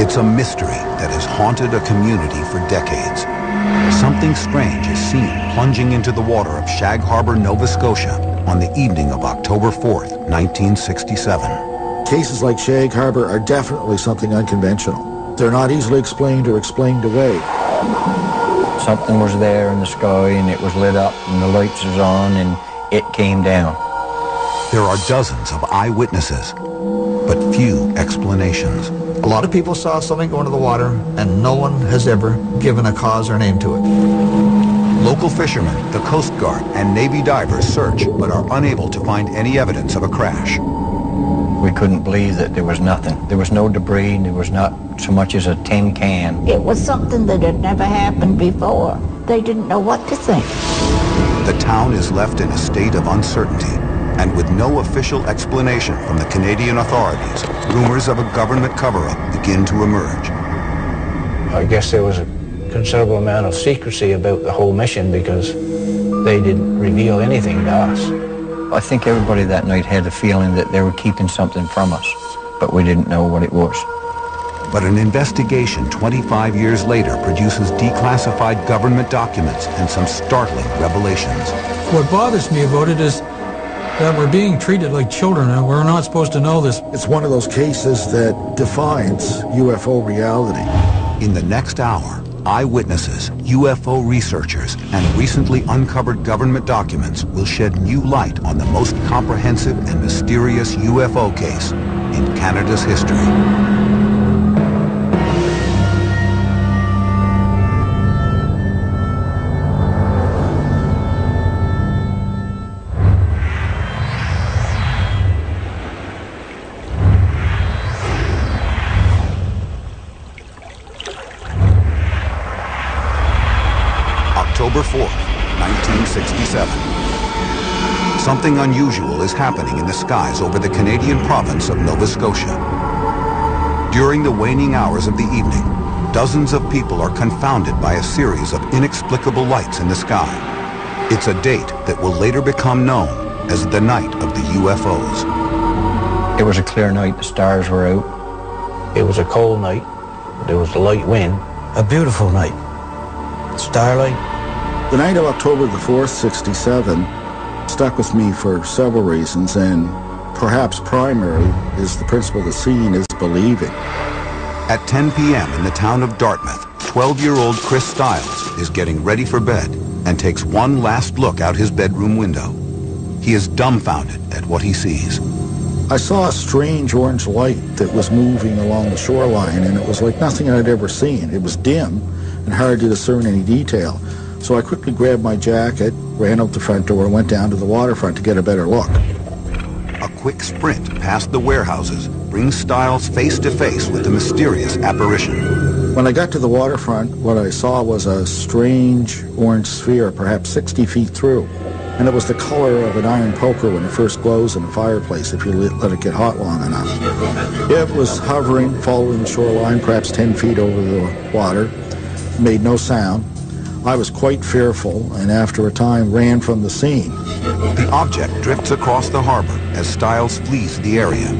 It's a mystery that has haunted a community for decades. Something strange is seen plunging into the water of Shag Harbor, Nova Scotia on the evening of October 4th, 1967. Cases like Shag Harbor are definitely something unconventional. They're not easily explained or explained away. Something was there in the sky and it was lit up and the lights was on and it came down. There are dozens of eyewitnesses, but few explanations. A lot of people saw something go into the water, and no one has ever given a cause or name to it. Local fishermen, the Coast Guard, and Navy divers search, but are unable to find any evidence of a crash. We couldn't believe that there was nothing. There was no debris, there was not so much as a tin can. It was something that had never happened before. They didn't know what to think. The town is left in a state of uncertainty, and with no official explanation from the Canadian authorities, rumors of a government cover-up begin to emerge. I guess there was a considerable amount of secrecy about the whole mission because they didn't reveal anything to us. I think everybody that night had a feeling that they were keeping something from us, but we didn't know what it was. But an investigation 25 years later produces declassified government documents and some startling revelations. What bothers me about it is that we're being treated like children and we're not supposed to know this. It's one of those cases that defines UFO reality. In the next hour, eyewitnesses, UFO researchers, and recently uncovered government documents will shed new light on the most comprehensive and mysterious UFO case in Canada's history. October 4th, 1967. Something unusual is happening in the skies over the Canadian province of Nova Scotia. During the waning hours of the evening, dozens of people are confounded by a series of inexplicable lights in the sky. It's a date that will later become known as the Night of the UFOs. It was a clear night, the stars were out. It was a cold night. There was a light wind. A beautiful night. Starlight. The night of October the 4th, 67, stuck with me for several reasons, and perhaps primary is the principle that seeing is believing. At 10 p.m. in the town of Dartmouth, 12-year-old Chris Stiles is getting ready for bed and takes one last look out his bedroom window. He is dumbfounded at what he sees. I saw a strange orange light that was moving along the shoreline, and it was like nothing I'd ever seen. It was dim and hard to discern any detail. So I quickly grabbed my jacket, ran out the front door, and went down to the waterfront to get a better look. A quick sprint past the warehouses brings Stiles face to face with the mysterious apparition. When I got to the waterfront, what I saw was a strange orange sphere, perhaps 60 feet through. And it was the color of an iron poker when it first glows in a fireplace if you let it get hot long enough. It was hovering, following the shoreline, perhaps 10 feet over the water. Made no sound. I was quite fearful, and after a time ran from the scene. The object drifts across the harbor as Stiles flees the area.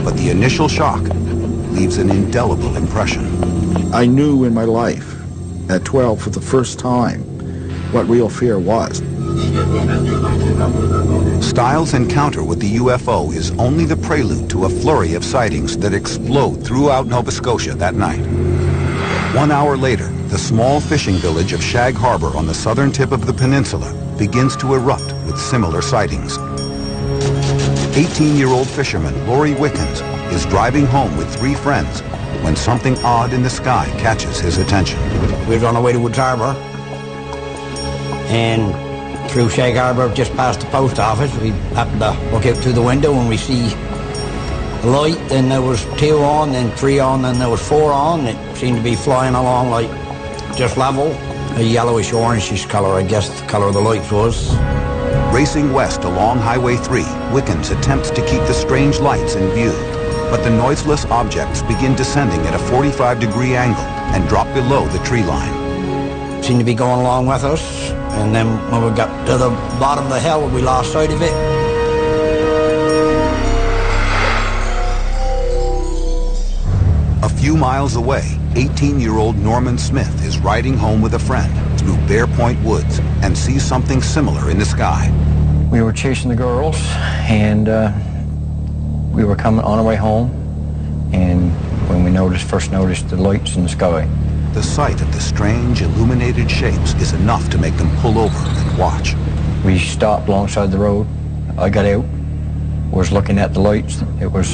But the initial shock leaves an indelible impression. I knew in my life, at 12 for the first time, what real fear was. Stiles' encounter with the UFO is only the prelude to a flurry of sightings that explode throughout Nova Scotia that night. 1 hour later, the small fishing village of Shag Harbor on the southern tip of the peninsula begins to erupt with similar sightings. 18-year-old fisherman Laurie Wickens is driving home with 3 friends when something odd in the sky catches his attention. We was on our way to Woods Harbor, and through Shag Harbor, just past the post office, we happened to look out through the window and we see a light, then there was 2 on, then 3 on, then there was 4 on. It seemed to be flying along like just level. A yellowish orangish color, I guess the color of the lights was. Racing west along Highway 3, Wickens attempts to keep the strange lights in view. But the noiseless objects begin descending at a 45-degree angle and drop below the tree line. Seemed to be going along with us, and then when we got to the bottom of the hill, we lost sight of it. A few miles away, 18-year-old Norman Smith is riding home with a friend through Bear Point Woods and sees something similar in the sky. We were chasing the girls, and we were coming on our way home, and when we first noticed the lights in the sky. The sight of the strange illuminated shapes is enough to make them pull over and watch. We stopped alongside the road. I got out, was looking at the lights. It was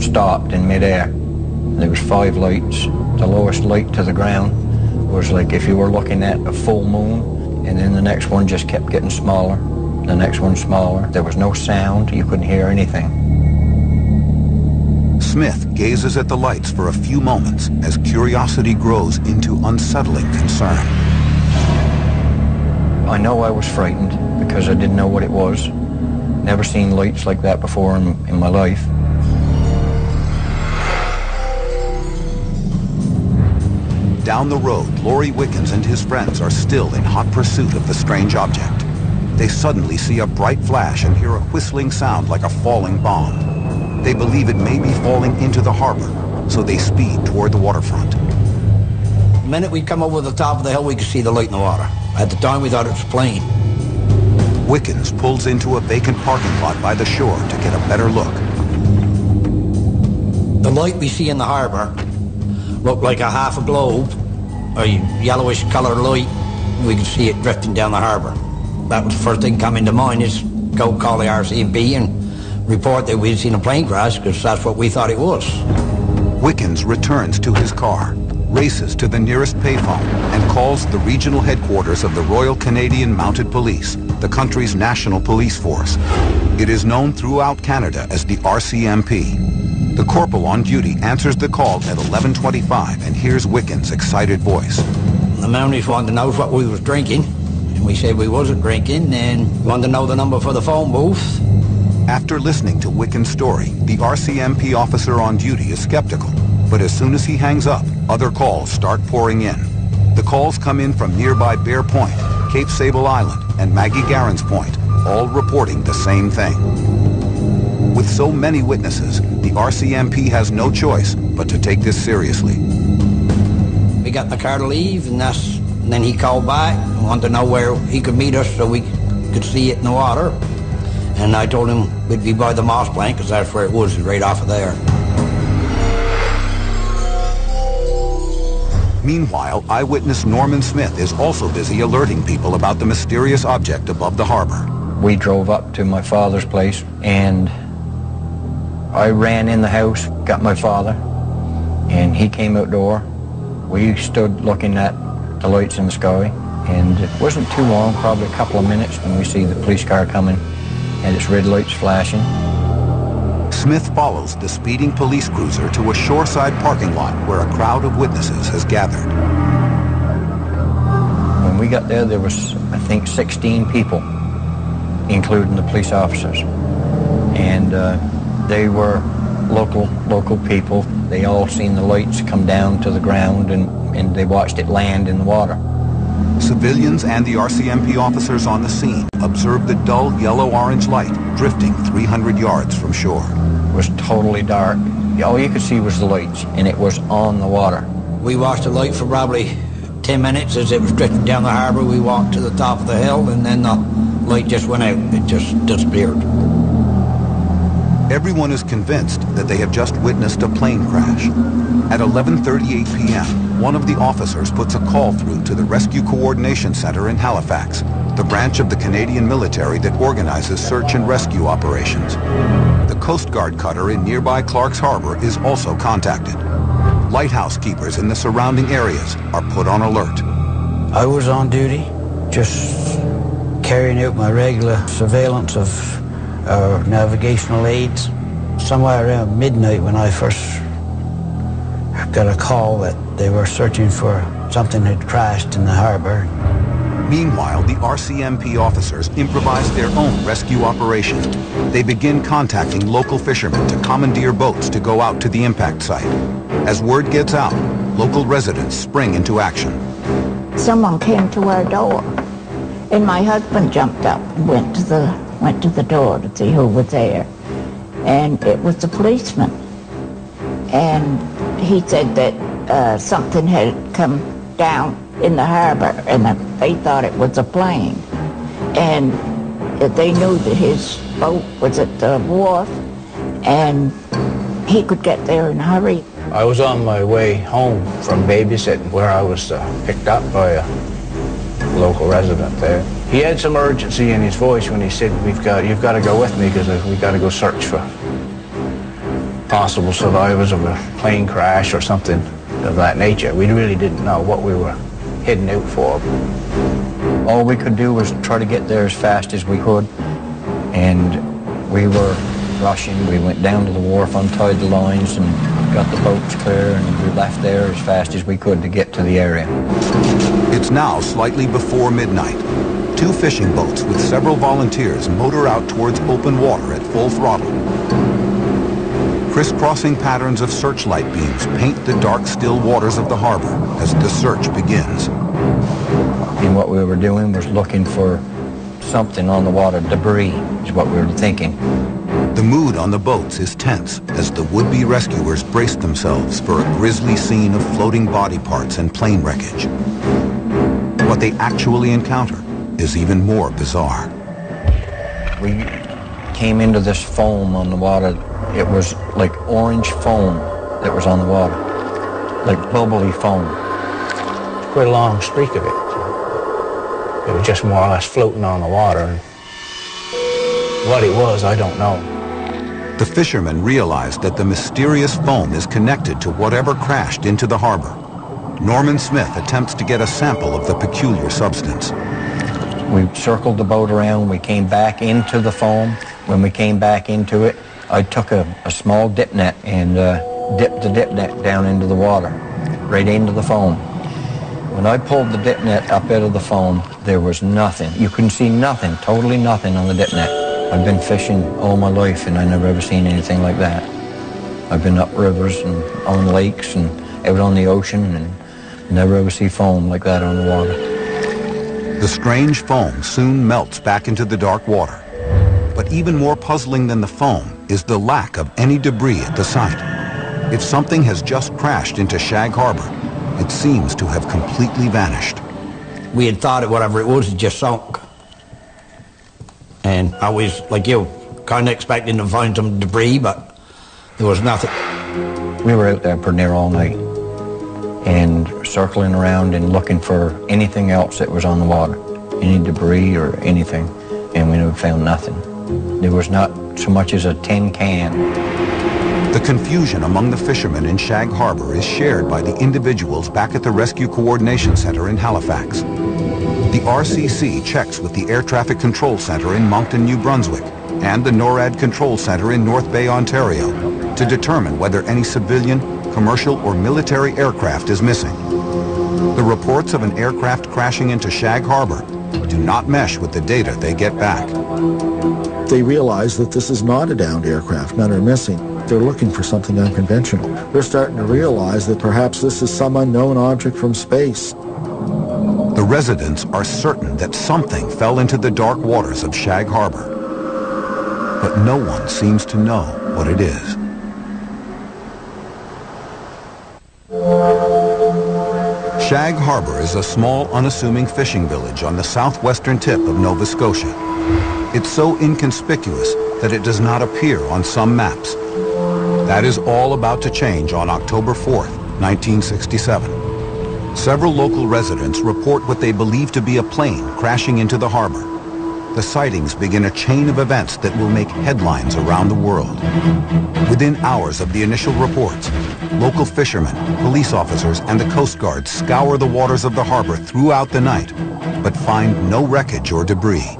stopped in midair. There was 5 lights. The lowest light to the ground was like if you were looking at a full moon, and then the next one just kept getting smaller, the next one smaller. There was no sound. You couldn't hear anything. Smith gazes at the lights for a few moments as curiosity grows into unsettling concern. I know I was frightened because I didn't know what it was. Never seen lights like that before in my life. Down the road, Laurie Wickens and his friends are still in hot pursuit of the strange object. They suddenly see a bright flash and hear a whistling sound like a falling bomb. They believe it may be falling into the harbor, so they speed toward the waterfront. The minute we come over the top of the hill, we could see the light in the water. At the time, we thought it was a plane. Wickens pulls into a vacant parking lot by the shore to get a better look. The light we see in the harbor looked like a half a globe, a yellowish colored light. We could see it drifting down the harbor. That was the first thing coming to mind, is go call the RCMP and report that we'd seen a plane crash, because that's what we thought it was. Wickens returns to his car, races to the nearest payphone, and calls the regional headquarters of the Royal Canadian Mounted Police, the country's national police force. It is known throughout Canada as the RCMP. The corporal on duty answers the call at 11:25 and hears Wickens' excited voice. The Mounties wanted to know what we was drinking, and we said we wasn't drinking, and wanted to know the number for the phone booth. After listening to Wickens' story, the RCMP officer on duty is skeptical, but as soon as he hangs up, other calls start pouring in. The calls come in from nearby Bear Point, Cape Sable Island, and Maggie Garren's Point, all reporting the same thing. With so many witnesses, the RCMP has no choice but to take this seriously. We got in the car to leave, and then he called back and wanted to know where he could meet us so we could see it in the water. And I told him we'd be by the Moss Plank, because that's where it was, right off of there. Meanwhile, eyewitness Norman Smith is also busy alerting people about the mysterious object above the harbor. We drove up to my father's place, and I ran in the house, got my father, and he came outdoor. We stood looking at the lights in the sky, and it wasn't too long, probably a couple of minutes, when we see the police car coming and its red lights flashing. Smith follows the speeding police cruiser to a shoreside parking lot where a crowd of witnesses has gathered. When we got there was, I think, 16 people, including the police officers. And they were local people. They all seen the lights come down to the ground, and they watched it land in the water. Civilians and the RCMP officers on the scene observed the dull yellow-orange light drifting 300 yards from shore. It was totally dark. All you could see was the lights, and it was on the water. We watched the light for probably 10 minutes as it was drifting down the harbor. We walked to the top of the hill, and then the light just went out. It just disappeared. Everyone is convinced that they have just witnessed a plane crash. At 11:38 p.m., one of the officers puts a call through to the Rescue Coordination Center in Halifax, the branch of the Canadian military that organizes search and rescue operations. The Coast Guard cutter in nearby Clark's Harbor is also contacted. Lighthouse keepers in the surrounding areas are put on alert. I was on duty, just carrying out my regular surveillance of our navigational aids. Somewhere around midnight, when I first got a call that they were searching for something that had crashed in the harbor. Meanwhile, the RCMP officers improvise their own rescue operation. They begin contacting local fishermen to commandeer boats to go out to the impact site. As word gets out, local residents spring into action. Someone came to our door, and my husband jumped up and went to the door to see who was there. And it was the policeman. And he said that something had come down in the harbor, and that they thought it was a plane. And they knew that his boat was at the wharf, and he could get there in a hurry. I was on my way home from babysitting, where I was picked up by a local resident there. He had some urgency in his voice when he said, you've got to go with me, because we've got to go search for possible survivors of a plane crash or something of that nature. We really didn't know what we were heading out for. All we could do was try to get there as fast as we could, and we were rushing. We went down to the wharf, untied the lines, and got the boats clear, and we left there as fast as we could to get to the area. It's now slightly before midnight. 2 fishing boats with several volunteers motor out towards open water at full throttle. Crisscrossing patterns of searchlight beams paint the dark, still waters of the harbor as the search begins. And what we were doing was looking for something on the water. Debris is what we were thinking. The mood on the boats is tense as the would-be rescuers brace themselves for a grisly scene of floating body parts and plane wreckage. What they actually encounter is even more bizarre. We came into this foam on the water. It was like orange foam that was on the water, like bubbly foam. Quite a long streak of it. It was just more or less floating on the water. And what it was, I don't know. The fishermen realize that the mysterious foam is connected to whatever crashed into the harbor. Norman Smith attempts to get a sample of the peculiar substance. We circled the boat around. We came back into the foam. When we came back into it, I took a small dip net and dipped the dip net down into the water, right into the foam. When I pulled the dip net up out of the foam, there was nothing. You couldn't see nothing, totally nothing on the dip net. I've been fishing all my life, and I never ever seen anything like that. I've been up rivers and on lakes and out on the ocean, and never ever see foam like that on the water. The strange foam soon melts back into the dark water. But even more puzzling than the foam is the lack of any debris at the site. If something has just crashed into Shag Harbor, it seems to have completely vanished. We had thought that whatever it was had just sunk. And I was, like you, kind of expecting to find some debris, but there was nothing. We were out there pretty near all night and circling around and looking for anything else that was on the water, any debris or anything, and we never found nothing. There was not so much as a tin can. The confusion among the fishermen in Shag Harbor is shared by the individuals back at the Rescue Coordination Center in Halifax. The RCC checks with the Air Traffic Control Center in Moncton, New Brunswick, and the NORAD Control Center in North Bay, Ontario, to determine whether any civilian, commercial, or military aircraft is missing. The reports of an aircraft crashing into Shag Harbor do not mesh with the data they get back. They realize that this is not a downed aircraft. None are missing. They're looking for something unconventional. They're starting to realize that perhaps this is some unknown object from space. The residents are certain that something fell into the dark waters of Shag Harbor, but no one seems to know what it is. Shag Harbor is a small, unassuming fishing village on the southwestern tip of Nova Scotia. It's so inconspicuous that it does not appear on some maps. That is all about to change on October 4th, 1967. Several local residents report what they believe to be a plane crashing into the harbor. The sightings begin a chain of events that will make headlines around the world. Within hours of the initial reports, local fishermen, police officers, and the Coast Guard scour the waters of the harbor throughout the night, but find no wreckage or debris.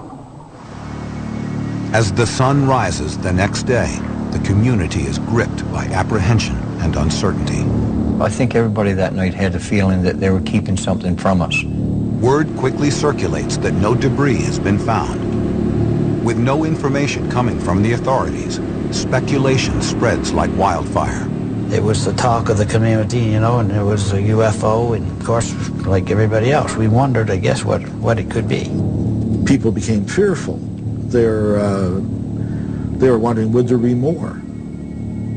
As the sun rises the next day, the community is gripped by apprehension and uncertainty. I think everybody that night had a feeling that they were keeping something from us. Word quickly circulates that no debris has been found. With no information coming from the authorities, speculation spreads like wildfire. It was the talk of the community, you know, and there was a UFO, and of course, like everybody else, we wondered, I guess, what it could be. People became fearful. They were wondering, would there be more?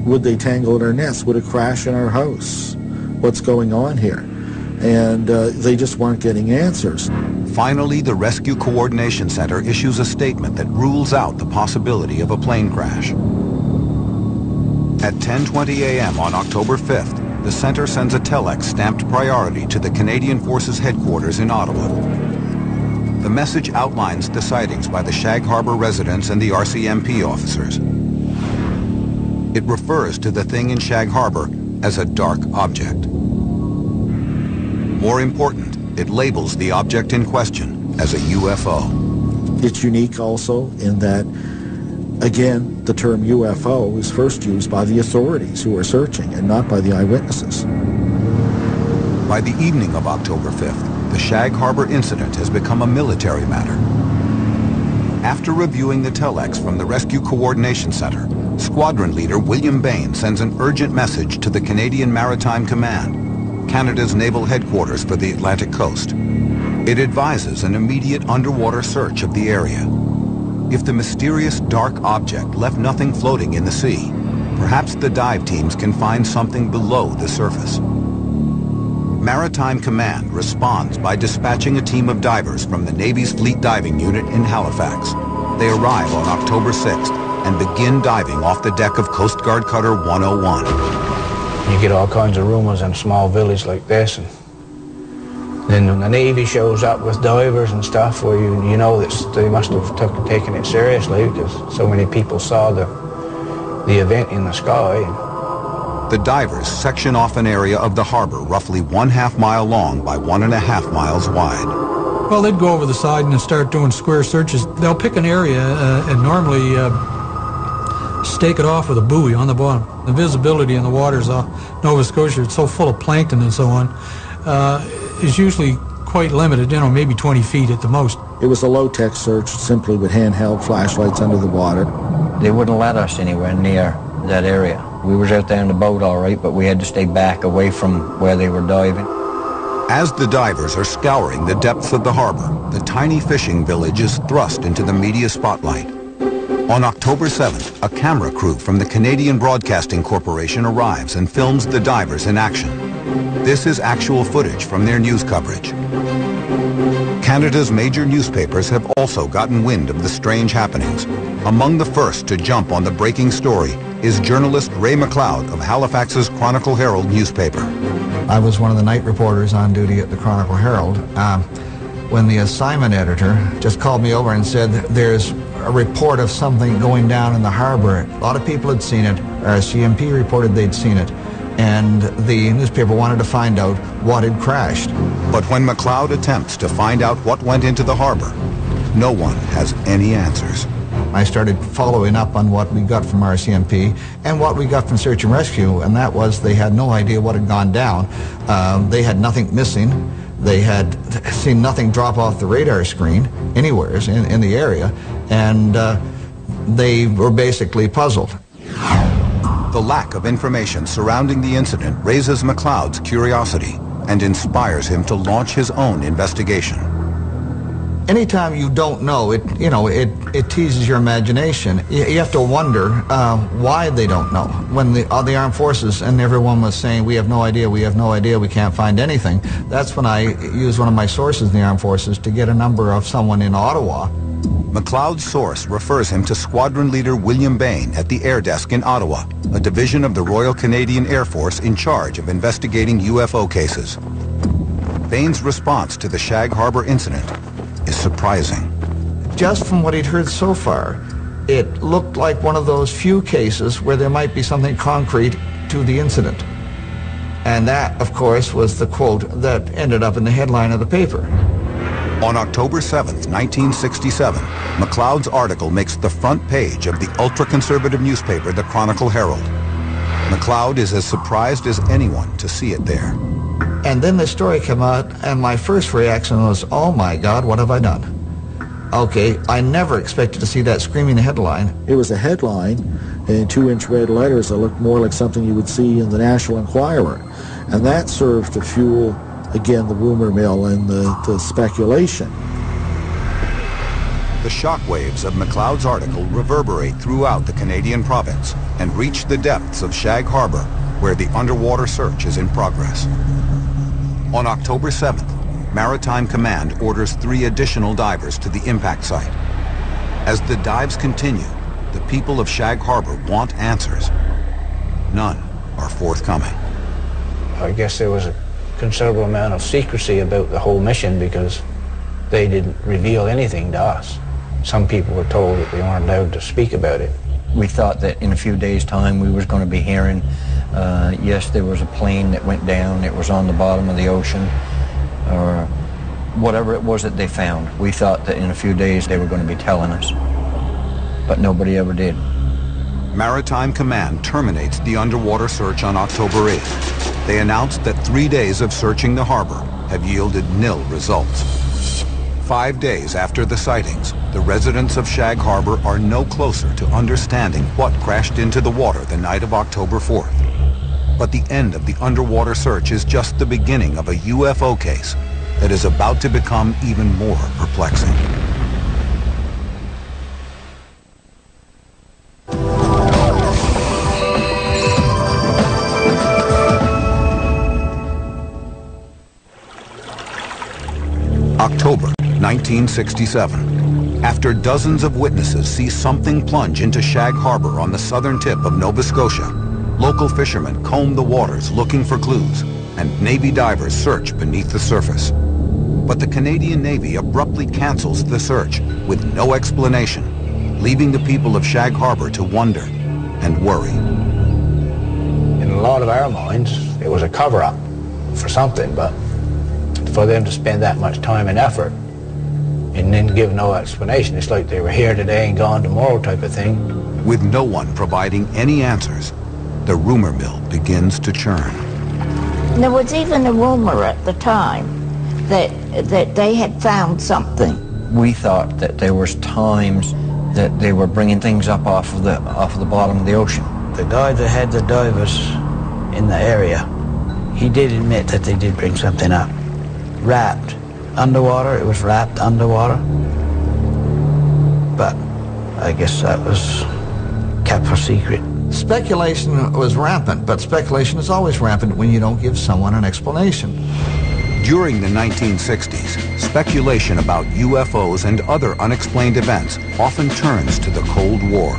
Would they tangle in our nest? Would it crash in our house? What's going on here? And they just weren't getting answers. Finally, the Rescue Coordination Center issues a statement that rules out the possibility of a plane crash. At 10:20 a.m. on October 5th, the center sends a telex stamped priority to the Canadian Forces headquarters in Ottawa. The message outlines the sightings by the Shag Harbor residents and the RCMP officers. It refers to the thing in Shag Harbor as a dark object. More important, it labels the object in question as a UFO. It's unique also in that, again, the term UFO was first used by the authorities who were searching and not by the eyewitnesses. By the evening of October 5th, the Shag Harbor incident has become a military matter. After reviewing the telex from the Rescue Coordination Center, Squadron Leader William Bain sends an urgent message to the Canadian Maritime Command, Canada's naval headquarters for the Atlantic coast. It advises an immediate underwater search of the area. If the mysterious dark object left nothing floating in the sea, perhaps the dive teams can find something below the surface. Maritime Command responds by dispatching a team of divers from the Navy's Fleet Diving Unit in Halifax. They arrive on October 6th and begin diving off the deck of Coast Guard Cutter 101. You get all kinds of rumors in a small village like this, and then when the Navy shows up with divers and stuff, where you know that they must have taken it seriously because so many people saw the event in the sky. The divers section off an area of the harbor roughly 1/2 mile long by 1.5 miles wide. Well, they'd go over the side and start doing square searches. They'll pick an area and normally stake it off with a buoy on the bottom. The visibility in the waters of Nova Scotia, it's so full of plankton and so on, is usually quite limited, maybe 20 feet at the most. It was a low-tech search, simply with handheld flashlights under the water. They wouldn't let us anywhere near that area. We was out there in the boat all right, but we had to stay back away from where they were diving. As the divers are scouring the depths of the harbor, the tiny fishing village is thrust into the media spotlight. On October 7th, a camera crew from the Canadian Broadcasting Corporation arrives and films the divers in action. This is actual footage from their news coverage. Canada's major newspapers have also gotten wind of the strange happenings. Among the first to jump on the breaking story is journalist Ray McLeod of Halifax's Chronicle Herald newspaper. I was one of the night reporters on duty at the Chronicle Herald when the assignment editor just called me over and said there's a report of something going down in the harbor. A lot of people had seen it. Our CMP reported they'd seen it. And the newspaper wanted to find out what had crashed. But when McLeod attempts to find out what went into the harbor, no one has any answers. I started following up on what we got from RCMP and what we got from Search and Rescue, and that was they had no idea what had gone down. They had nothing missing. They had seen nothing drop off the radar screen anywhere in the area, and they were basically puzzled. The lack of information surrounding the incident raises McLeod's curiosity and inspires him to launch his own investigation. Anytime you don't know, it teases your imagination. You have to wonder why they don't know. When the armed forces and everyone was saying, we have no idea, we can't find anything, that's when I used one of my sources in the armed forces to get a number of someone in Ottawa. McLeod's source refers him to Squadron Leader William Bain at the Air Desk in Ottawa, a division of the Royal Canadian Air Force in charge of investigating UFO cases. Bain's response to the Shag Harbor incident is surprising. Just from what he'd heard so far, it looked like one of those few cases where there might be something concrete to the incident. And that, of course, was the quote that ended up in the headline of the paper. On October 7th, 1967, McLeod's article makes the front page of the ultra-conservative newspaper, the Chronicle Herald. McLeod is as surprised as anyone to see it there. And then the story came out, and my first reaction was, oh my God, what have I done? Okay, I never expected to see that screaming headline. It was a headline in 2-inch red letters that looked more like something you would see in the National Enquirer. And that served to fuel, again, the rumor mill and the speculation. The shockwaves of McLeod's article reverberate throughout the Canadian province and reach the depths of Shag Harbor, where the underwater search is in progress. On October 7th, Maritime Command orders 3 additional divers to the impact site. As the dives continue, the people of Shag Harbor want answers. None are forthcoming. I guess there was a considerable amount of secrecy about the whole mission because they didn't reveal anything to us. Some people were told that they weren't allowed to speak about it. We thought that in a few days' time we was going to be hearing, yes, there was a plane that went down, it was on the bottom of the ocean, or whatever it was that they found. We thought that in a few days they were going to be telling us, but nobody ever did. Maritime Command terminates the underwater search on October 8th. They announced that 3 days of searching the harbor have yielded nil results. 5 days after the sightings, the residents of Shag Harbor are no closer to understanding what crashed into the water the night of October 4th. But the end of the underwater search is just the beginning of a UFO case that is about to become even more perplexing. October 1967. After dozens of witnesses see something plunge into Shag Harbor on the southern tip of Nova Scotia, local fishermen comb the waters looking for clues, and Navy divers search beneath the surface. But the Canadian Navy abruptly cancels the search with no explanation, leaving the people of Shag Harbor to wonder and worry. In a lot of our minds, it was a cover-up for something, but for them to spend that much time and effort and then give no explanation, it's like they were here today and gone tomorrow type of thing. With no one providing any answers, the rumor mill begins to churn. There was even a rumor at the time that they had found something. We thought that there was times that they were bringing things up off of the bottom of the ocean. The guy that had the divers in the area, he did admit that they did bring something up. Wrapped underwater, it was wrapped underwater. But I guess that was kept for secret. Speculation was rampant, but speculation is always rampant when you don't give someone an explanation. During the 1960s, speculation about UFOs and other unexplained events often turns to the Cold War.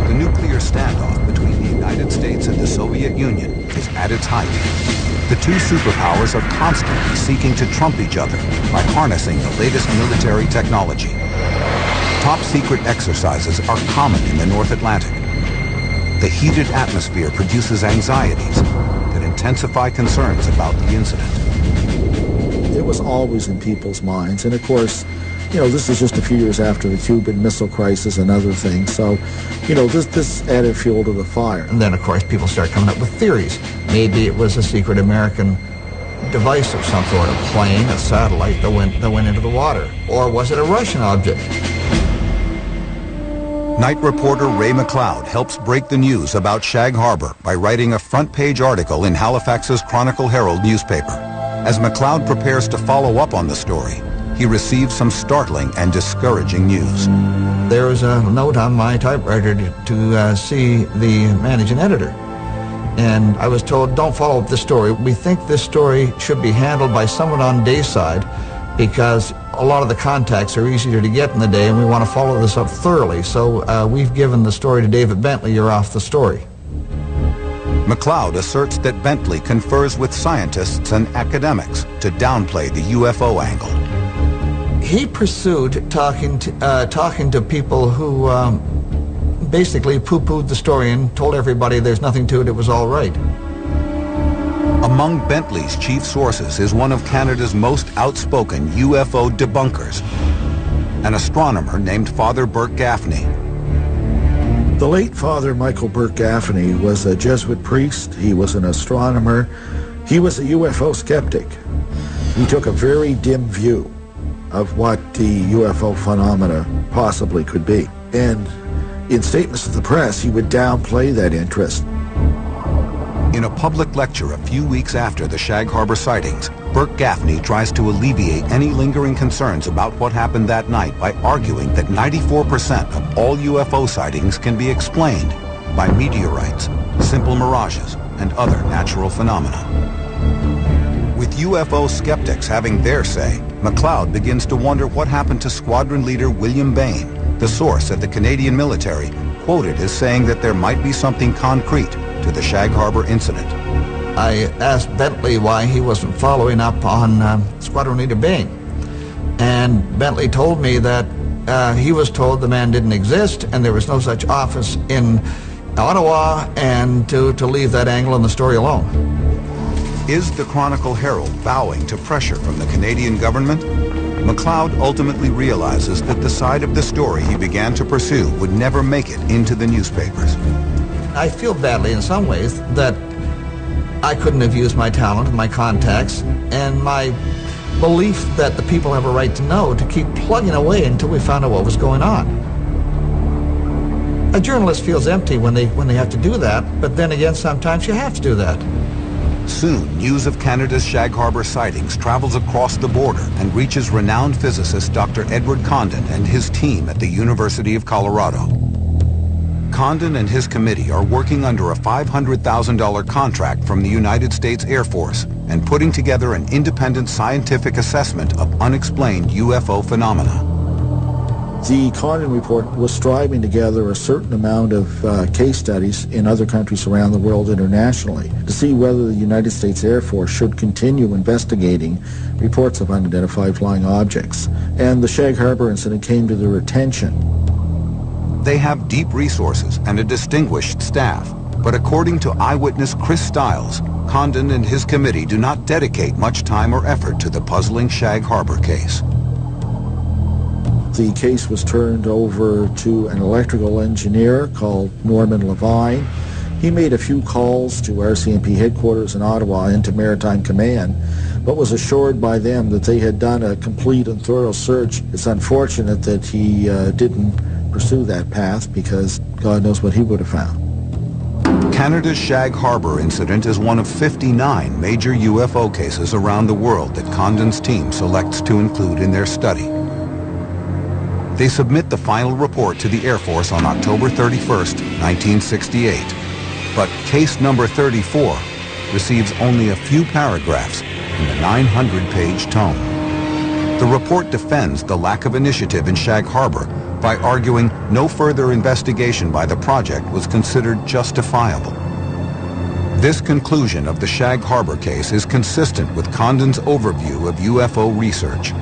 The nuclear standoff between the United States and the Soviet Union is at its height. The two superpowers are constantly seeking to trump each other by harnessing the latest military technology. Top-secret exercises are common in the North Atlantic. The heated atmosphere produces anxieties that intensify concerns about the incident. It was always in people's minds, and of course, you know, this is just a few years after the Cuban Missile Crisis and other things, so, you know, this added fuel to the fire. And then, of course, people start coming up with theories. Maybe it was a secret American device of some sort, a plane, a satellite that went into the water. Or was it a Russian object? Night reporter Ray McLeod helps break the news about Shag Harbor by writing a front-page article in Halifax's Chronicle Herald newspaper. As McLeod prepares to follow up on the story, he receives some startling and discouraging news. There was a note on my typewriter to see the managing editor. And I was told, don't follow up this story. We think this story should be handled by someone on Dayside because a lot of the contacts are easier to get in the day and we want to follow this up thoroughly. So we've given the story to David Bentley. You're off the story. McLeod asserts that Bentley confers with scientists and academics to downplay the UFO angle. He pursued talking to people who basically poo-pooed the story and told everybody there's nothing to it, it was all right. Among Bentley's chief sources is one of Canada's most outspoken UFO debunkers, an astronomer named Father Burke Gaffney. The late Father Michael Burke Gaffney was a Jesuit priest. He was an astronomer. He was a UFO skeptic. He took a very dim view of what the UFO phenomena possibly could be. And in statements to the press, he would downplay that interest. In a public lecture a few weeks after the Shag Harbor sightings, Burke Gaffney tries to alleviate any lingering concerns about what happened that night by arguing that 94% of all UFO sightings can be explained by meteorites, simple mirages, and other natural phenomena. With UFO skeptics having their say, McLeod begins to wonder what happened to Squadron Leader William Bain, the source at the Canadian military, quoted as saying that there might be something concrete to the Shag Harbor incident. I asked Bentley why he wasn't following up on Squadron Leader Bain. And Bentley told me that he was told the man didn't exist and there was no such office in Ottawa, and to leave that angle in the story alone. Is the Chronicle Herald bowing to pressure from the Canadian government? McLeod ultimately realizes that the side of the story he began to pursue would never make it into the newspapers. I feel badly in some ways that I couldn't have used my talent and my contacts and my belief that the people have a right to know to keep plugging away until we found out what was going on. A journalist feels empty when they have to do that, but then again, sometimes you have to do that. Soon, news of Canada's Shag Harbor sightings travels across the border and reaches renowned physicist Dr. Edward Condon and his team at the University of Colorado. Condon and his committee are working under a $500,000 contract from the United States Air Force and putting together an independent scientific assessment of unexplained UFO phenomena. The Condon report was striving to gather a certain amount of case studies in other countries around the world internationally to see whether the United States Air Force should continue investigating reports of unidentified flying objects. And the Shag Harbor incident came to their attention. They have deep resources and a distinguished staff, but according to eyewitness Chris Stiles, Condon and his committee do not dedicate much time or effort to the puzzling Shag Harbor case. The case was turned over to an electrical engineer called Norman Levine. He made a few calls to RCMP headquarters in Ottawa and to Maritime Command, but was assured by them that they had done a complete and thorough search. It's unfortunate that he didn't pursue that path, because God knows what he would have found. Canada's Shag Harbor incident is one of 59 major UFO cases around the world that Condon's team selects to include in their study. They submit the final report to the Air Force on October 31st, 1968. But case number 34 receives only a few paragraphs in the 900-page tome. The report defends the lack of initiative in Shag Harbor by arguing no further investigation by the project was considered justifiable. This conclusion of the Shag Harbor case is consistent with Condon's overview of UFO research.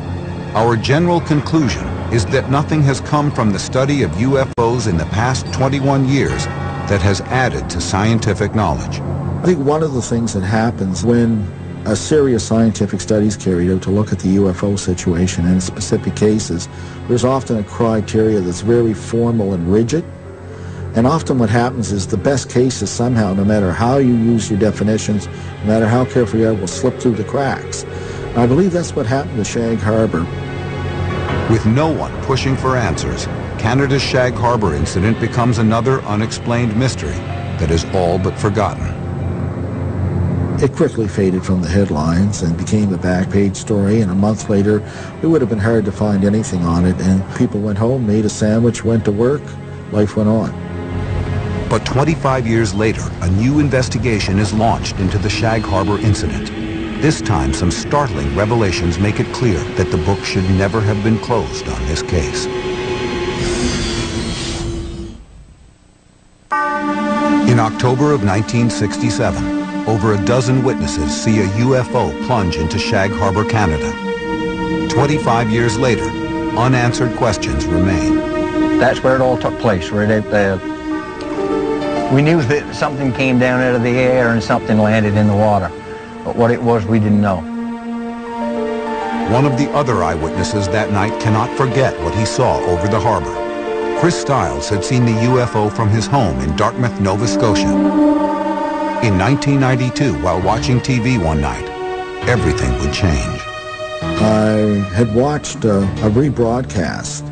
Our general conclusion is that nothing has come from the study of UFOs in the past 21 years that has added to scientific knowledge. I think one of the things that happens when a serious scientific study is carried out to look at the UFO situation in specific cases, there's often a criteria that's very formal and rigid. And often what happens is the best cases somehow, no matter how you use your definitions, no matter how careful you are, will slip through the cracks. And I believe that's what happened to Shag Harbor. With no one pushing for answers, Canada's Shag Harbor incident becomes another unexplained mystery that is all but forgotten. It quickly faded from the headlines and became a back-page story, and a month later it would have been hard to find anything on it, and people went home, made a sandwich, went to work, life went on. But 25 years later, a new investigation is launched into the Shag Harbor incident. This time, some startling revelations make it clear that the book should never have been closed on this case. In October of 1967, over a dozen witnesses see a UFO plunge into Shag Harbor, Canada. 25 years later, unanswered questions remain. That's where it all took place, right out there. We knew that something came down out of the air and something landed in the water. But what it was, we didn't know. One of the other eyewitnesses that night cannot forget what he saw over the harbor. Chris Stiles had seen the UFO from his home in Dartmouth, Nova Scotia. In 1992, while watching TV one night, everything would change. I had watched a rebroadcast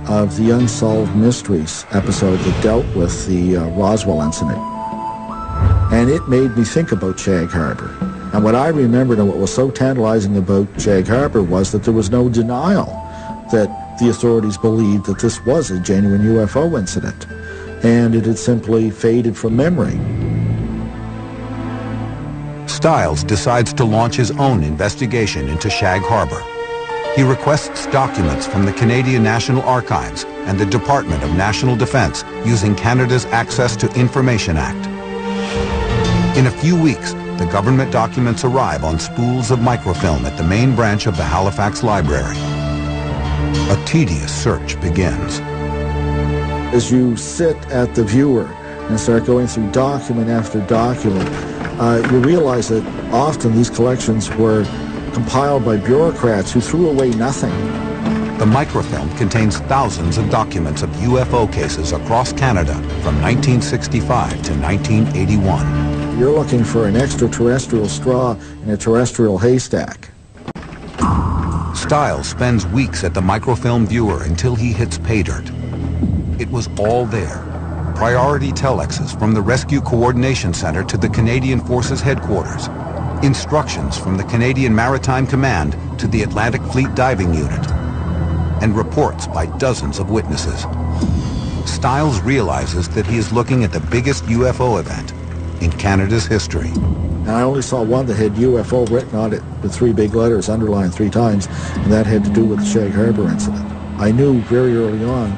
of the Unsolved Mysteries episode that dealt with the Roswell incident. And it made me think about Shag Harbor. And what I remembered and what was so tantalizing about Shag Harbor was that there was no denial that the authorities believed that this was a genuine UFO incident. And it had simply faded from memory. Stiles decides to launch his own investigation into Shag Harbor. He requests documents from the Canadian National Archives and the Department of National Defence using Canada's Access to Information Act. In a few weeks, the government documents arrive on spools of microfilm at the main branch of the Halifax Library. A tedious search begins. As you sit at the viewer and start going through document after document, you realize that often these collections were compiled by bureaucrats who threw away nothing. The microfilm contains thousands of documents of UFO cases across Canada from 1965 to 1981. You're looking for an extraterrestrial straw in a terrestrial haystack. Stiles spends weeks at the microfilm viewer until he hits pay dirt. It was all there. Priority telexes from the Rescue Coordination Center to the Canadian Forces Headquarters. Instructions from the Canadian Maritime Command to the Atlantic Fleet Diving Unit. And reports by dozens of witnesses. Stiles realizes that he is looking at the biggest UFO event in Canada's history. And I only saw one that had UFO written on it with 3 big letters, underlined 3 times, and that had to do with the Shag Harbor incident. I knew very early on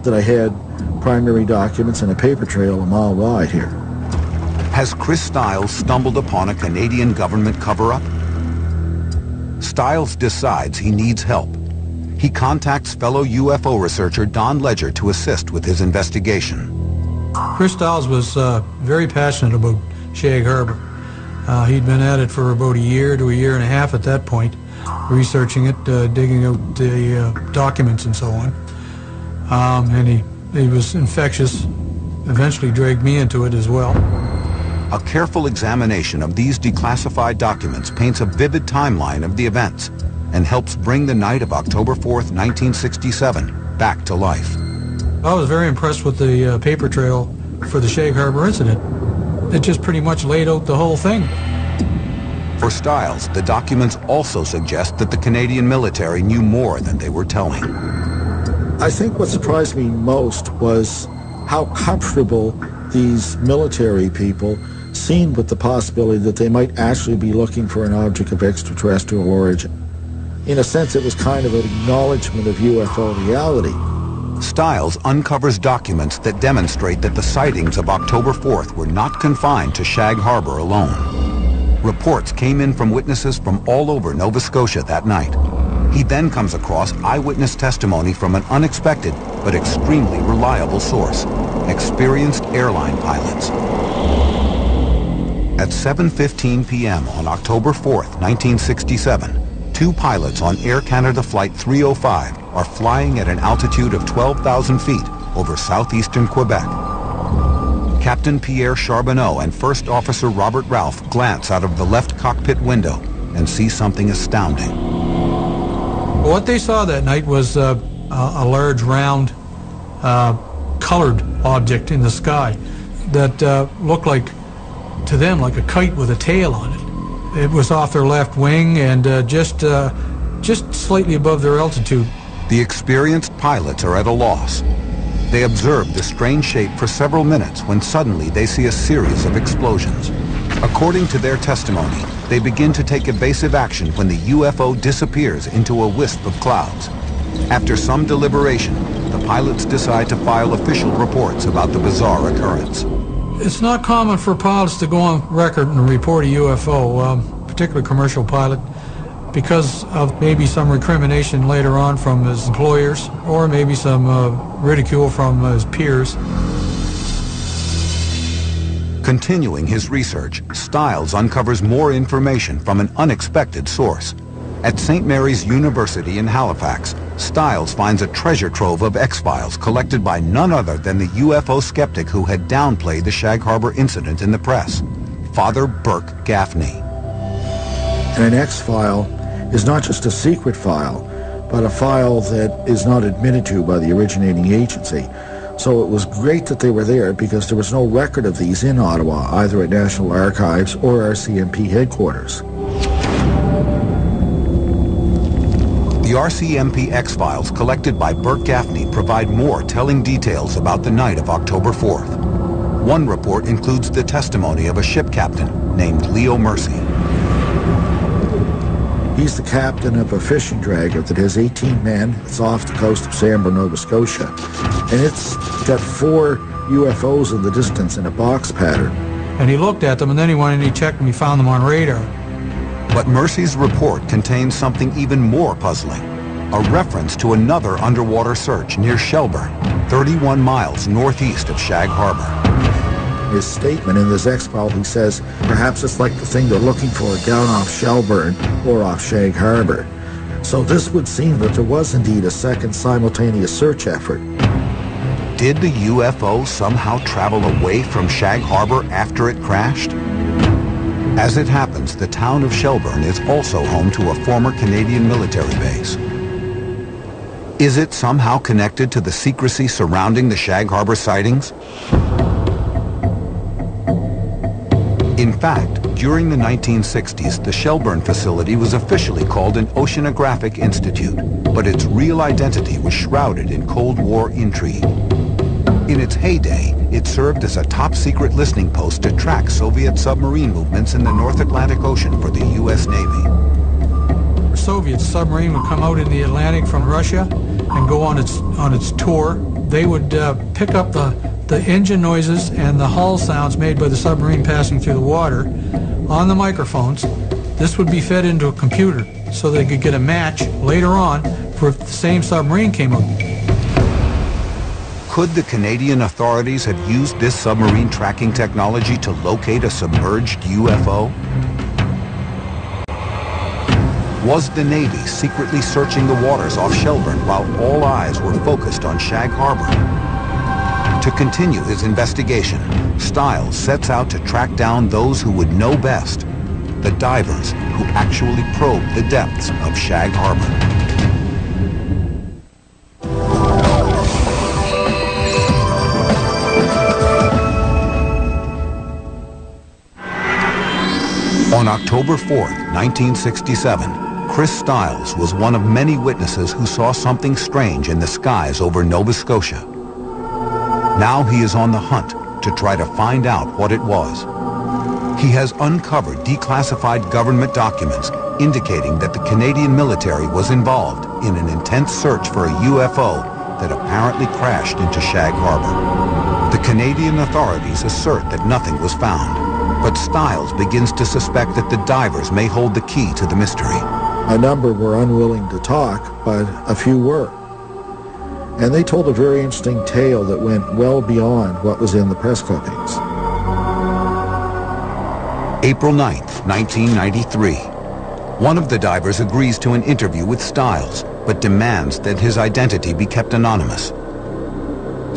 that I had primary documents and a paper trail a mile wide here. Has Chris Stiles stumbled upon a Canadian government cover-up? Stiles decides he needs help. He contacts fellow UFO researcher Don Ledger to assist with his investigation. Chris Stiles was very passionate about Shag Harbor. He'd been at it for about a year to a year and a half at that point, researching it, digging out the documents and so on. And he was infectious, eventually dragged me into it as well. A careful examination of these declassified documents paints a vivid timeline of the events and helps bring the night of October 4th, 1967 back to life. I was very impressed with the paper trail for the Shag Harbor incident. It just pretty much laid out the whole thing. For Stiles, the documents also suggest that the Canadian military knew more than they were telling. I think what surprised me most was how comfortable these military people seemed with the possibility that they might actually be looking for an object of extraterrestrial origin. In a sense, it was kind of an acknowledgement of UFO reality. Stiles uncovers documents that demonstrate that the sightings of October 4th were not confined to Shag Harbor alone. Reports came in from witnesses from all over Nova Scotia that night. He then comes across eyewitness testimony from an unexpected but extremely reliable source, experienced airline pilots. At 7:15 p.m. on October 4th, 1967, 2 pilots on Air Canada Flight 305 are flying at an altitude of 12,000 feet over southeastern Quebec. Captain Pierre Charbonneau and First Officer Robert Ralph glance out of the left cockpit window and see something astounding. What they saw that night was a large, round, colored object in the sky that looked like, to them, like a kite with a tail on it. It was off their left wing and just slightly above their altitude. The experienced pilots are at a loss. They observe the strange shape for several minutes when suddenly they see a series of explosions. According to their testimony, they begin to take evasive action when the UFO disappears into a wisp of clouds. After some deliberation, the pilots decide to file official reports about the bizarre occurrence. It's not common for pilots to go on record and report a UFO, particularly commercial pilot, because of maybe some recrimination later on from his employers, or maybe some ridicule from his peers. Continuing his research, Stiles uncovers more information from an unexpected source. At St. Mary's University in Halifax, Stiles finds a treasure trove of X-Files collected by none other than the UFO skeptic who had downplayed the Shag Harbor incident in the press, Father Burke Gaffney. And an X-file is not just a secret file, but a file that is not admitted to by the originating agency. So it was great that they were there because there was no record of these in Ottawa, either at National Archives or RCMP headquarters. The RCMP X-Files collected by Burt Gaffney provide more telling details about the night of October 4th. One report includes the testimony of a ship captain named Leo Mercy. He's the captain of a fishing dragger that has 18 men. It's off the coast of Sambor, Nova Scotia. And it's got 4 UFOs in the distance in a box pattern. And he looked at them, and then he went and he checked and he found them on radar. But Mercy's report contains something even more puzzling, a reference to another underwater search near Shelburne, 31 miles northeast of Shag Harbor. His statement in this X-File, he says, perhaps it's like the thing they're looking for down off Shelburne or off Shag Harbor. So this would seem that there was indeed a second simultaneous search effort. Did the UFO somehow travel away from Shag Harbor after it crashed? As it happens, the town of Shelburne is also home to a former Canadian military base. Is it somehow connected to the secrecy surrounding the Shag Harbor sightings? In fact, during the 1960s, the Shelburne facility was officially called an Oceanographic Institute, but its real identity was shrouded in Cold War intrigue. In its heyday, it served as a top-secret listening post to track Soviet submarine movements in the North Atlantic Ocean for the U.S. Navy. A Soviet submarine would come out in the Atlantic from Russia and go on its tour. They would pick up the engine noises and the hull sounds made by the submarine passing through the water on the microphones. This would be fed into a computer so they could get a match later on for if the same submarine came up. Could the Canadian authorities have used this submarine tracking technology to locate a submerged UFO? Was the Navy secretly searching the waters off Shelburne while all eyes were focused on Shag Harbor? To continue his investigation, Stiles sets out to track down those who would know best, the divers who actually probed the depths of Shag Harbor. On October 4th, 1967, Chris Stiles was one of many witnesses who saw something strange in the skies over Nova Scotia. Now he is on the hunt to try to find out what it was. He has uncovered declassified government documents indicating that the Canadian military was involved in an intense search for a UFO that apparently crashed into Shag Harbor. The Canadian authorities assert that nothing was found. But Stiles begins to suspect that the divers may hold the key to the mystery. A number were unwilling to talk, but a few were. And they told a very interesting tale that went well beyond what was in the press clippings. April 9th, 1993. One of the divers agrees to an interview with Stiles, but demands that his identity be kept anonymous.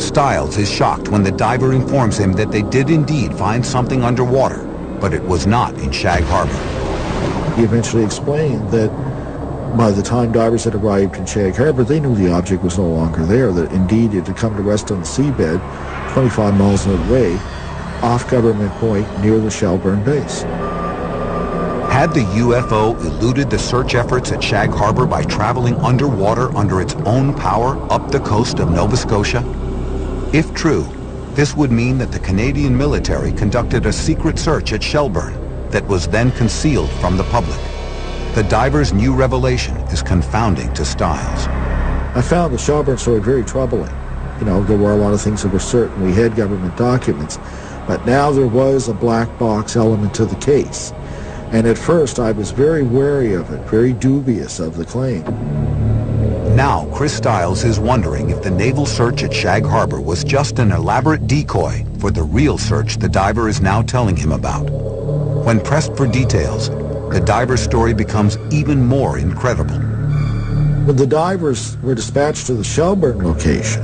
Stiles is shocked when the diver informs him that they did indeed find something underwater, but it was not in Shag Harbor. He eventually explained that by the time divers had arrived in Shag Harbor, they knew the object was no longer there, that indeed it had come to rest on the seabed 25 miles away, off Government Point near the Shelburne base. Had the UFO eluded the search efforts at Shag Harbor by traveling underwater under its own power up the coast of Nova Scotia? If true, this would mean that the Canadian military conducted a secret search at Shelburne that was then concealed from the public. The diver's new revelation is confounding to Stiles. I found the Shelburne story very troubling. You know, there were a lot of things that were certain. We had government documents, but now there was a black box element to the case. And at first I was very wary of it, very dubious of the claim. Now, Chris Stiles is wondering if the naval search at Shag Harbor was just an elaborate decoy for the real search the diver is now telling him about. When pressed for details, the diver's story becomes even more incredible. When the divers were dispatched to the Shelburne location,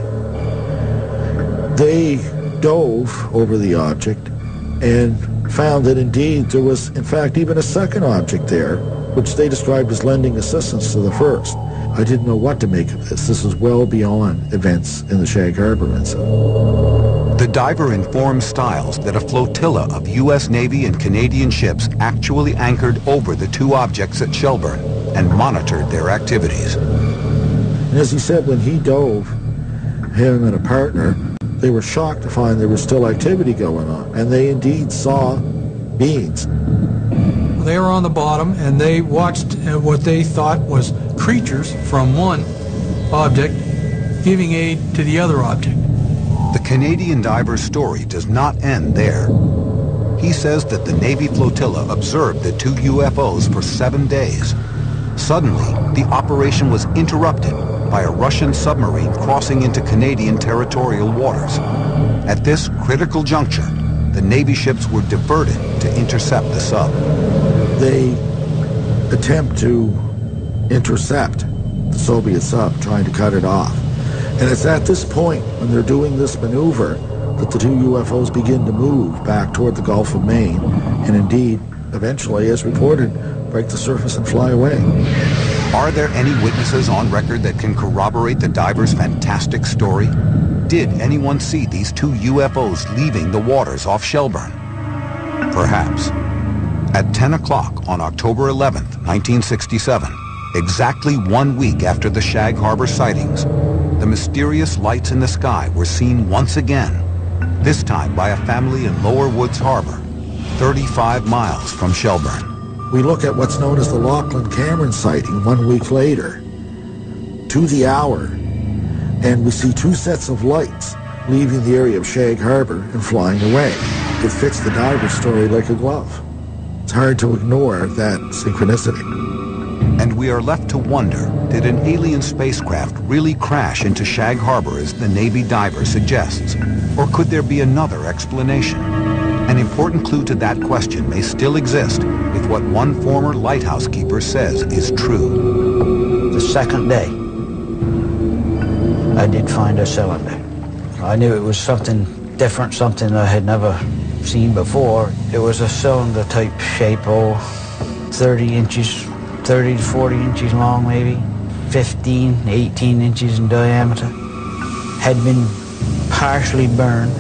they dove over the object and found that indeed there was, in fact, even a second object there, which they described as lending assistance to the first. I didn't know what to make of this. This was well beyond events in the Shag Harbor incident. The diver informed Stiles that a flotilla of U.S. Navy and Canadian ships actually anchored over the two objects at Shelburne and monitored their activities. And as he said, when he dove, him and a partner, they were shocked to find there was still activity going on, and they indeed saw beings. They were on the bottom, and they watched what they thought was creatures from one object giving aid to the other object. The Canadian diver's story does not end there. He says that the Navy flotilla observed the two UFOs for 7 days. Suddenly, the operation was interrupted by a Russian submarine crossing into Canadian territorial waters. At this critical juncture, the Navy ships were diverted to intercept the sub. They attempt to intercept the Soviet sub, trying to cut it off. And it's at this point, when they're doing this maneuver, that the two UFOs begin to move back toward the Gulf of Maine, and indeed, eventually, as reported, break the surface and fly away. Are there any witnesses on record that can corroborate the diver's fantastic story? Did anyone see these two UFOs leaving the waters off Shelburne? Perhaps. At 10 o'clock on October 11th, 1967, exactly 1 week after the Shag Harbor sightings, the mysterious lights in the sky were seen once again, this time by a family in Lower Woods Harbor, 35 miles from Shelburne. We look at what's known as the Lachlan Cameron sighting 1 week later, to the hour, and we see two sets of lights leaving the area of Shag Harbor and flying away. It fits the diver's story like a glove. It's hard to ignore that synchronicity. And we are left to wonder, did an alien spacecraft really crash into Shag Harbor as the Navy diver suggests? Or could there be another explanation? An important clue to that question may still exist if what one former lighthouse keeper says is true. The second day, I did find a cylinder. I knew it was something different, something I had never seen before. It was a cylinder type shape, 30 inches, 30 to 40 inches long maybe, 15, 18 inches in diameter. Had been partially burned,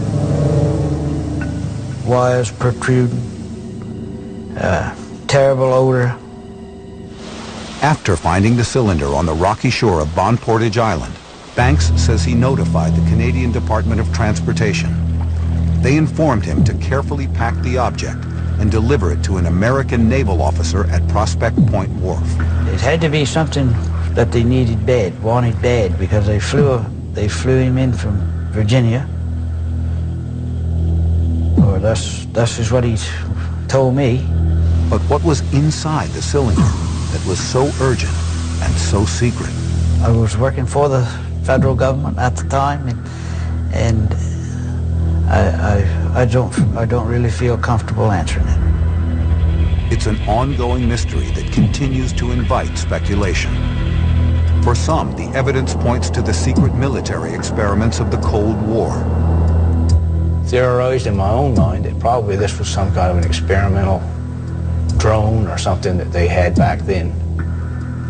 wires protruding, terrible odor. After finding the cylinder on the rocky shore of Bon Portage Island, Banks says he notified the Canadian Department of Transportation. They informed him to carefully pack the object and deliver it to an American naval officer at Prospect Point Wharf. It had to be something that they needed bad, wanted bad, because they flew him in from Virginia. Or that's just what he told me. But what was inside the cylinder that was so urgent and so secret? I was working for the federal government at the time, and I don't really feel comfortable answering it. It's an ongoing mystery that continues to invite speculation. For some, the evidence points to the secret military experiments of the Cold War. Theorized in my own mind that probably this was some kind of an experimental drone or something that they had back then.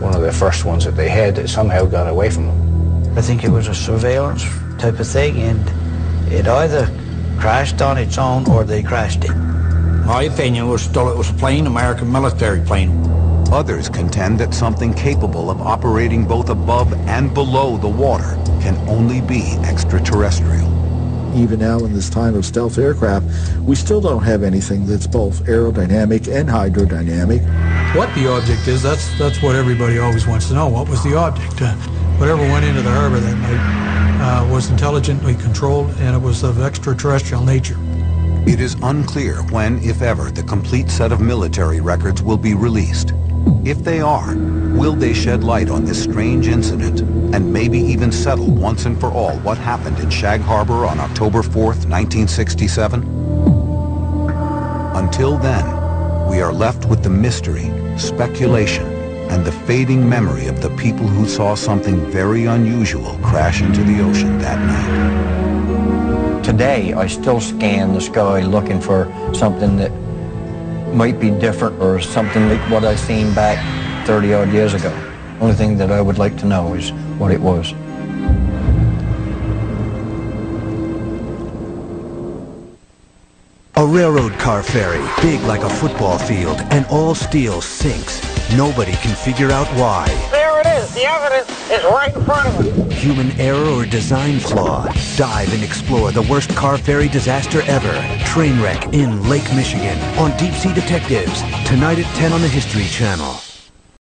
One of the first ones that they had that somehow got away from them. I think it was a surveillance type of thing, and it either crashed on its own or they crashed it. My opinion was still it was a plane, American military plane. Others contend that something capable of operating both above and below the water can only be extraterrestrial. Even now in this time of stealth aircraft, we still don't have anything that's both aerodynamic and hydrodynamic. What the object is, that's what everybody always wants to know. What was the object? Whatever went into the harbor that night was intelligently controlled, and it was of extraterrestrial nature. It is unclear when, if ever, the complete set of military records will be released. If they are, will they shed light on this strange incident and maybe even settle once and for all what happened in Shag Harbor on October 4th, 1967? Until then, we are left with the mystery, speculation, and the fading memory of the people who saw something very unusual crash into the ocean that night. Today, I still scan the sky looking for something that might be different or something like what I seen back 30-odd years ago. Only thing that I would like to know is what it was. A railroad car ferry, big like a football field, and all steel, sinks. Nobody can figure out why. There it is. The evidence is right in front of us. Human error or design flaw? Dive and explore the worst car ferry disaster ever. Train wreck in Lake Michigan on Deep Sea Detectives. Tonight at 10 on the History Channel.